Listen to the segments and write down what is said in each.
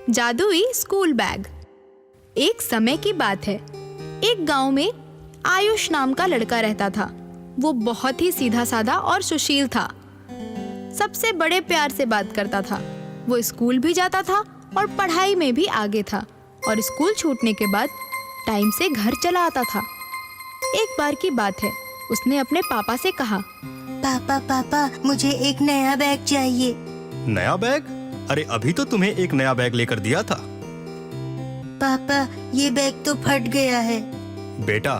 जादुई school bag. एक समय की बात है, एक गांव में आयुष नाम का लड़का रहता था। वो बहुत ही सीधा साधा और सुशील था। सबसे बड़े प्यार से बात करता था। वो स्कूल भी जाता था और पढ़ाई में भी आगे था और स्कूल छूटने के बाद टाइम से घर चला आता था। एक बार की बात है, उसने अपने पापा से कहा, पापा पापा मुझे एक नया बैग चाहिए। नया बैग? अरे अभी तो तुम्हें एक नया बैग लेकर दिया था। पापा ये बैग तो फट गया है। बेटा,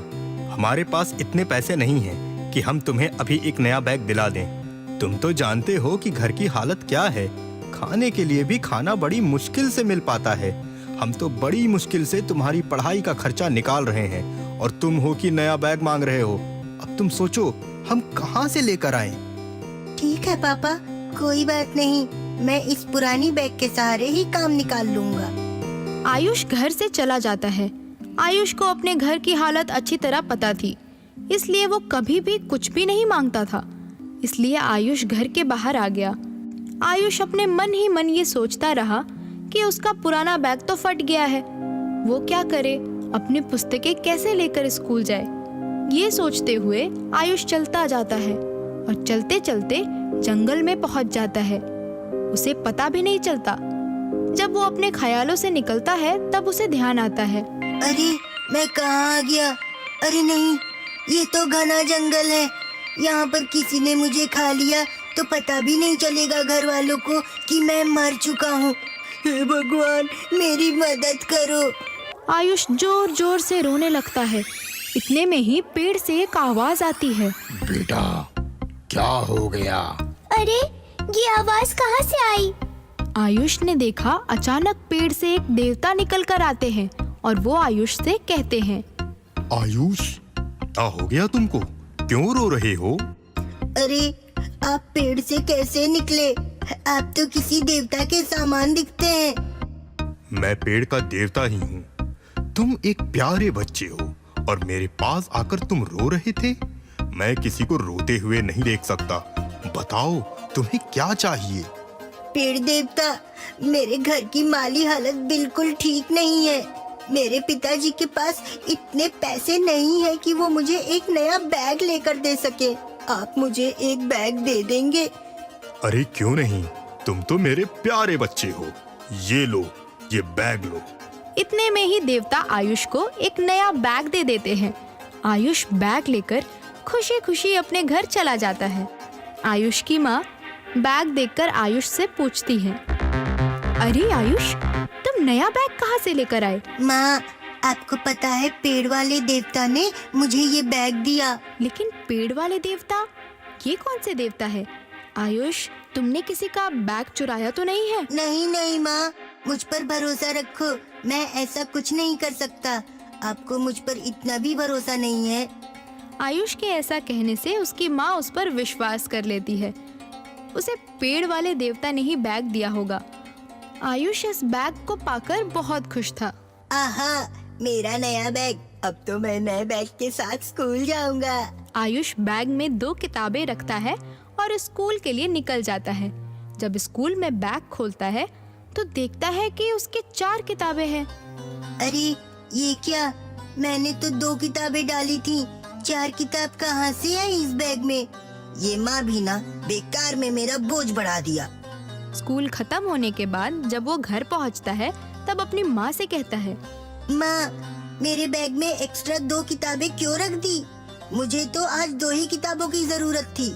हमारे पास इतने पैसे नहीं हैं कि हम तुम्हें अभी एक नया बैग दिला दें। तुम तो जानते हो कि घर की हालत क्या है। खाने के लिए भी खाना बड़ी मुश्किल से मिल पाता है। हम तो बड़ी मुश्किल से तुम्हारी पढ़ाई का खर्चा निकाल रहे हैं और तुम हो कि नया बैग मांग रहे हो। अब तुम सोचो हम कहाँ से लेकर आए? ठीक है पापा, कोई बात नहीं, मैं इस पुरानी बैग के सहारे ही काम निकाल लूंगा। आयुष घर से चला जाता है। आयुष को अपने घर की हालत अच्छी तरह पता थी, इसलिए वो कभी भी कुछ भी नहीं मांगता था। इसलिए आयुष घर के बाहर आ गया। आयुष अपने मन ही मन ये सोचता रहा कि उसका पुराना बैग तो फट गया है। वो क्या करे, अपनी पुस्तकें कैसे लेकर स्कूल जाए। ये सोचते हुए आयुष चलता जाता है और चलते चलते जंगल में पहुंच जाता है। उसे पता भी नहीं चलता। जब वो अपने ख्यालों से निकलता है तब उसे ध्यान आता है, अरे मैं कहाँ आ गया? अरे नहीं, ये तो घना जंगल है। यहाँ पर किसी ने मुझे खा लिया तो पता भी नहीं चलेगा घर वालों को कि मैं मर चुका हूँ। हे भगवान, मेरी मदद करो। आयुष जोर जोर से रोने लगता है। इतने में ही पेड़ से एक आवाज आती है, बेटा क्या हो गया? अरे ये आवाज कहाँ से आई? आयुष ने देखा अचानक पेड़ से एक देवता निकल कर आते हैं और वो आयुष से कहते हैं, आयुष, क्या हो गया तुमको? क्यों रो रहे हो? अरे आप पेड़ से कैसे निकले? आप तो किसी देवता के समान दिखते हैं। मैं पेड़ का देवता ही हूँ। तुम एक प्यारे बच्चे हो और मेरे पास आकर तुम रो रहे थे। मैं किसी को रोते हुए नहीं देख सकता। बताओ तुम्हें क्या चाहिए? पेड़ देवता, मेरे घर की माली हालत बिल्कुल ठीक नहीं है। मेरे पिताजी के पास इतने पैसे नहीं है कि वो मुझे एक नया बैग लेकर दे सके। आप मुझे एक बैग दे देंगे? अरे क्यों नहीं, तुम तो मेरे प्यारे बच्चे हो। ये लो, ये बैग लो। इतने में ही देवता आयुष को एक नया बैग दे देते हैं। आयुष बैग लेकर खुशी खुशी अपने घर चला जाता है। आयुष की माँ बैग देखकर आयुष से पूछती है, अरे आयुष, तुम नया बैग कहाँ से लेकर आए? माँ, आपको पता है पेड़ वाले देवता ने मुझे ये बैग दिया। लेकिन पेड़ वाले देवता, ये कौन से देवता है? आयुष, तुमने किसी का बैग चुराया तो नहीं है? नहीं नहीं माँ, मुझ पर भरोसा रखो, मैं ऐसा कुछ नहीं कर सकता। आपको मुझ पर इतना भी भरोसा नहीं है? आयुष के ऐसा कहने से उसकी माँ उस पर विश्वास कर लेती है। उसे पेड़ वाले देवता ने ही बैग दिया होगा। आयुष इस बैग को पाकर बहुत खुश था। आहा, मेरा नया बैग। अब तो मैं नए बैग के साथ स्कूल जाऊंगा। आयुष बैग में 2 किताबें रखता है और स्कूल के लिए निकल जाता है। जब स्कूल में बैग खोलता है तो देखता है कि उसके 4 किताबें हैं। अरे ये क्या, मैंने तो 2 किताबें डाली थी, 4 किताब कहाँ से आई इस बैग में? ये माँ भी ना बेकार में मेरा बोझ बढ़ा दिया। स्कूल खत्म होने के बाद जब वो घर पहुंचता है तब अपनी माँ से कहता है, माँ, मेरे बैग में एक्स्ट्रा 2 किताबें क्यों रख दी? मुझे तो आज 2 ही किताबों की जरूरत थी।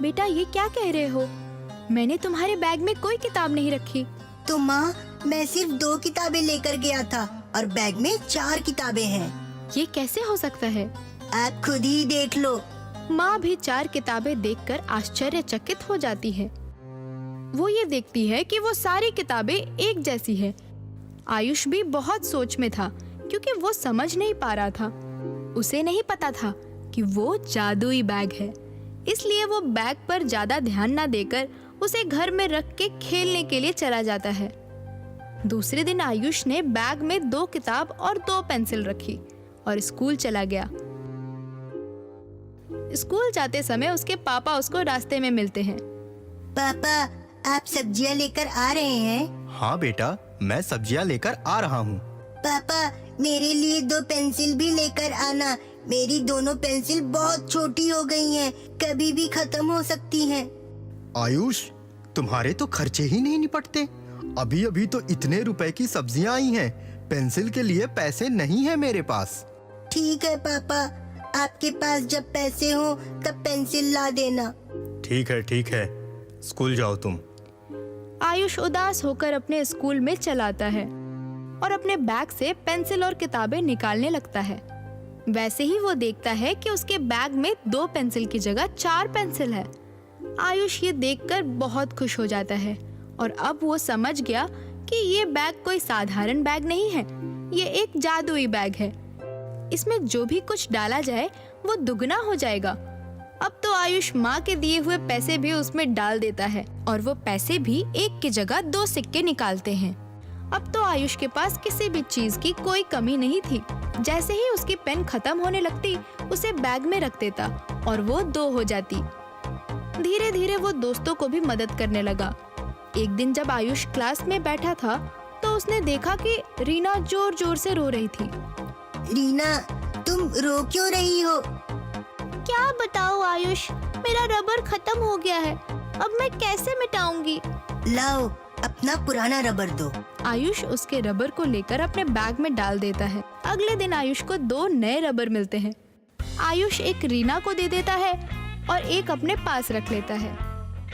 बेटा ये क्या कह रहे हो? मैंने तुम्हारे बैग में कोई किताब नहीं रखी। तो माँ, मैं सिर्फ 2 किताबें लेकर गया था और बैग में 4 किताबें हैं। ये कैसे हो सकता है? आप खुद ही देख लो। माँ भी 4 किताबें देखकर आश्चर्यचकित हो जाती है। वो ये देखती है कि वो सारी किताबें एक जैसी है। आयुष भी बहुत सोच में था क्योंकि वो समझ नहीं पा रहा था। उसे नहीं पता था कि वो जादुई बैग है, इसलिए वो बैग पर ज्यादा ध्यान ना देकर उसे घर में रख के खेलने के लिए चला जाता है। दूसरे दिन आयुष ने बैग में 2 किताब और 2 पेंसिल रखी और स्कूल चला गया। स्कूल जाते समय उसके पापा उसको रास्ते में मिलते हैं। पापा, आप सब्जियां लेकर आ रहे हैं? हाँ बेटा, मैं सब्जियाँ लेकर आ रहा हूँ। पापा, मेरे लिए 2 पेंसिल भी लेकर आना। मेरी दोनों पेंसिल बहुत छोटी हो गई हैं, कभी भी खत्म हो सकती हैं। आयुष, तुम्हारे तो खर्चे ही नहीं निपटते। अभी अभी तो इतने रुपए की सब्जियाँ आई हैं, पेंसिल के लिए पैसे नहीं है मेरे पास। ठीक है पापा, आपके पास जब पैसे हो तब पेंसिल ला देना। ठीक है, स्कूल जाओ तुम। आयुष उदास होकर अपने स्कूल में चलाता है और अपने बैग से पेंसिल और किताबें निकालने लगता है। वैसे ही वो देखता है कि उसके बैग में 2 पेंसिल की जगह 4 पेंसिल है। आयुष ये देखकर बहुत खुश हो जाता है और अब वो समझ गया कि ये बैग कोई साधारण बैग नहीं है, ये एक जादुई बैग है। इसमें जो भी कुछ डाला जाए वो दुगना हो जाएगा। अब तो आयुष माँ के दिए हुए पैसे भी उसमें डाल देता है और वो पैसे भी एक की जगह 2 सिक्के निकालते हैं। अब तो आयुष के पास किसी भी चीज की कोई कमी नहीं थी। जैसे ही उसकी पेन खत्म होने लगती, उसे बैग में रख देता और वो 2 हो जाती। धीरे धीरे वो दोस्तों को भी मदद करने लगा। एक दिन जब आयुष क्लास में बैठा था तो उसने देखा कि रीना जोर जोर से रो रही थी। रीना, तुम रो क्यों रही हो? क्या बताऊं आयुष, मेरा रबर खत्म हो गया है, अब मैं कैसे मिटाऊंगी? लाओ, अपना पुराना रबर दो। आयुष उसके रबर को लेकर अपने बैग में डाल देता है। अगले दिन आयुष को 2 नए रबर मिलते हैं। आयुष एक रीना को दे देता है और एक अपने पास रख लेता है।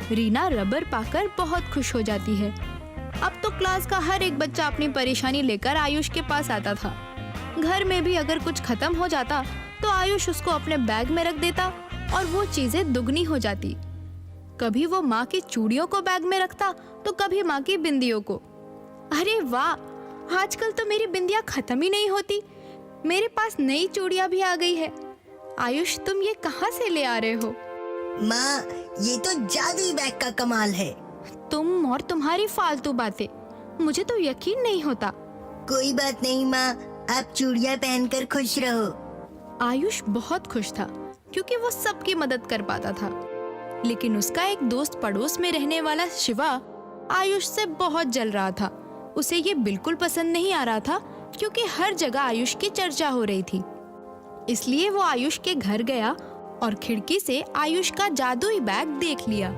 रीना रबर पाकर बहुत खुश हो जाती है। अब तो क्लास का हर एक बच्चा अपनी परेशानी लेकर आयुष के पास आता था। घर में भी अगर कुछ खत्म हो जाता तो आयुष उसको अपने बैग में रख देता और वो चीजें दुगनी हो जाती। कभी वो माँ की चूड़ियों को बैग में रखता तो कभी माँ की बिंदियों को। अरे वाह, आजकल तो मेरी बिंदियाँ खत्म ही नहीं होती। मेरे पास नई चूड़ियाँ भी आ गई है। आयुष, तुम ये कहाँ से ले आ रहे हो? माँ, ये तो जादुई बैग का कमाल है। तुम और तुम्हारी फालतू बातें, मुझे तो यकीन नहीं होता। कोई बात नहीं माँ, आप चूड़ियाँ पहनकर खुश रहो। आयुष बहुत खुश था क्योंकि वो सबकी मदद कर पाता था। लेकिन उसका एक दोस्त पड़ोस में रहने वाला शिवा आयुष से बहुत जल रहा था। उसे ये बिल्कुल पसंद नहीं आ रहा था क्योंकि हर जगह आयुष की चर्चा हो रही थी। इसलिए वो आयुष के घर गया और खिड़की से आयुष का जादुई बैग देख लिया।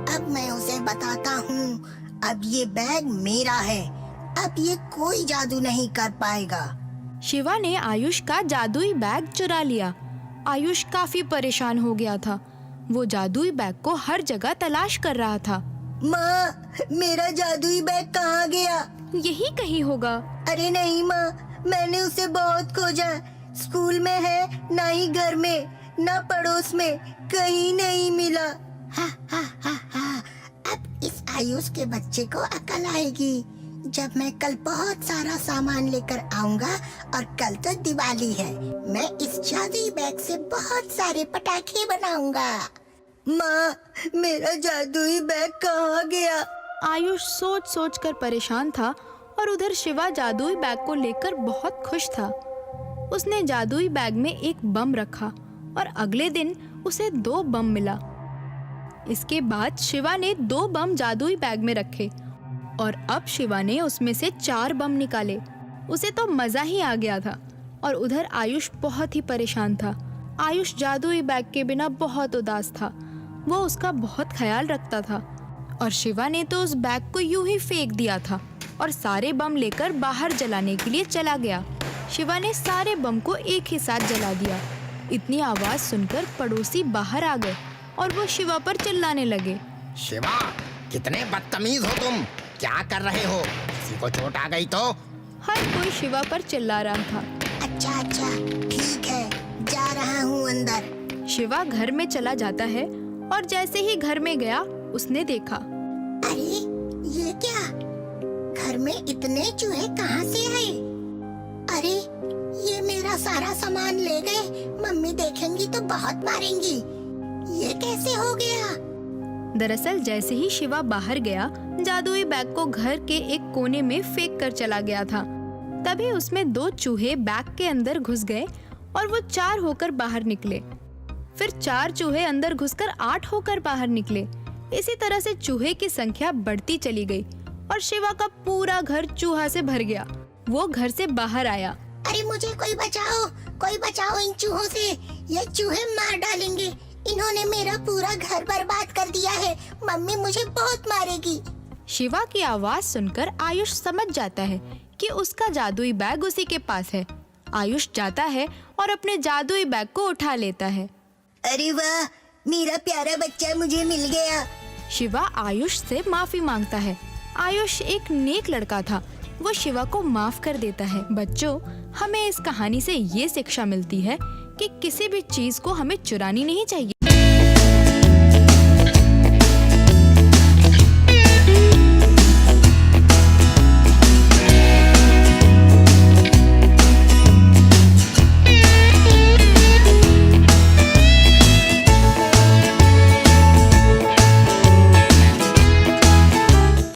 अब मैं उसे बताता हूँ, अब ये बैग मेरा है, अब ये कोई जादू नहीं कर पाएगा। शिवा ने आयुष का जादुई बैग चुरा लिया। आयुष काफी परेशान हो गया था। वो जादुई बैग को हर जगह तलाश कर रहा था। माँ, मेरा जादुई बैग कहाँ गया? यही कहीं होगा। अरे नहीं माँ, मैंने उसे बहुत खोजा। स्कूल में है, ना ही घर में, ना पड़ोस में, कहीं नहीं मिला। हा हा हा हा, अब इस आयुष के बच्चे को अकल आएगी जब मैं कल बहुत सारा सामान लेकर आऊंगा। और कल तो दिवाली है, मैं इस जादुई बैग से बहुत सारे पटाखे बनाऊंगा। माँ, मेरा जादुई बैग कहाँ गया? आयुष सोच सोच कर परेशान था और उधर शिवा जादुई बैग को लेकर बहुत खुश था। उसने जादुई बैग में एक बम रखा और अगले दिन उसे 2 बम मिला। इसके बाद शिवा ने 2 बम जादुई बैग में रखे और अब शिवा ने उसमें से 4 बम निकाले। उसे तो मजा ही आ गया था और उधर आयुष बहुत ही परेशान था। आयुष जादुई बैग के बिना बहुत उदास था। वो उसका बहुत ख्याल रखता था और शिवा ने तो उस बैग को यूं ही फेंक दिया था और सारे बम लेकर बाहर जलाने के लिए चला गया। शिवा ने सारे बम को एक ही साथ जला दिया। इतनी आवाज सुनकर पड़ोसी बाहर आ गए और वो शिवा पर चिल्लाने लगे। शिवा, कितने बदतमीज हो तुम, क्या कर रहे हो? किसी को चोट आ गई तो? हर कोई शिवा पर चिल्ला रहा था। अच्छा अच्छा, ठीक है, जा रहा हूँ अंदर। शिवा घर में चला जाता है और जैसे ही घर में गया उसने देखा, अरे ये क्या, घर में इतने चूहे कहाँ से आए? अरे ये मेरा सारा सामान ले गए, मम्मी देखेंगी तो बहुत मारेंगी। ये कैसे हो गया? दरअसल जैसे ही शिवा बाहर गया, जादुई बैग को घर के एक कोने में फेंक कर चला गया था। तभी उसमें 2 चूहे बैग के अंदर घुस गए और वो 4 होकर बाहर निकले। फिर 4 चूहे अंदर घुसकर 8 होकर बाहर निकले। इसी तरह से चूहे की संख्या बढ़ती चली गई और शिवा का पूरा घर चूहा से भर गया। वो घर से बाहर आया। अरे मुझे कोई बचाओ इन चूहों से। ये चूहे मार डालेंगे। इन्होंने मेरा पूरा घर बर्बाद कर दिया है। मम्मी मुझे बहुत मारेगी। शिवा की आवाज सुनकर आयुष समझ जाता है कि उसका जादुई बैग उसी के पास है। आयुष जाता है और अपने जादुई बैग को उठा लेता है। अरे वाह, मेरा प्यारा बच्चा मुझे मिल गया। शिवा आयुष से माफी मांगता है। आयुष एक नेक लड़का था। वो शिवा को माफ कर देता है। बच्चों, हमें इस कहानी से ये शिक्षा मिलती है कि किसी भी चीज को हमें चुरानी नहीं चाहिए।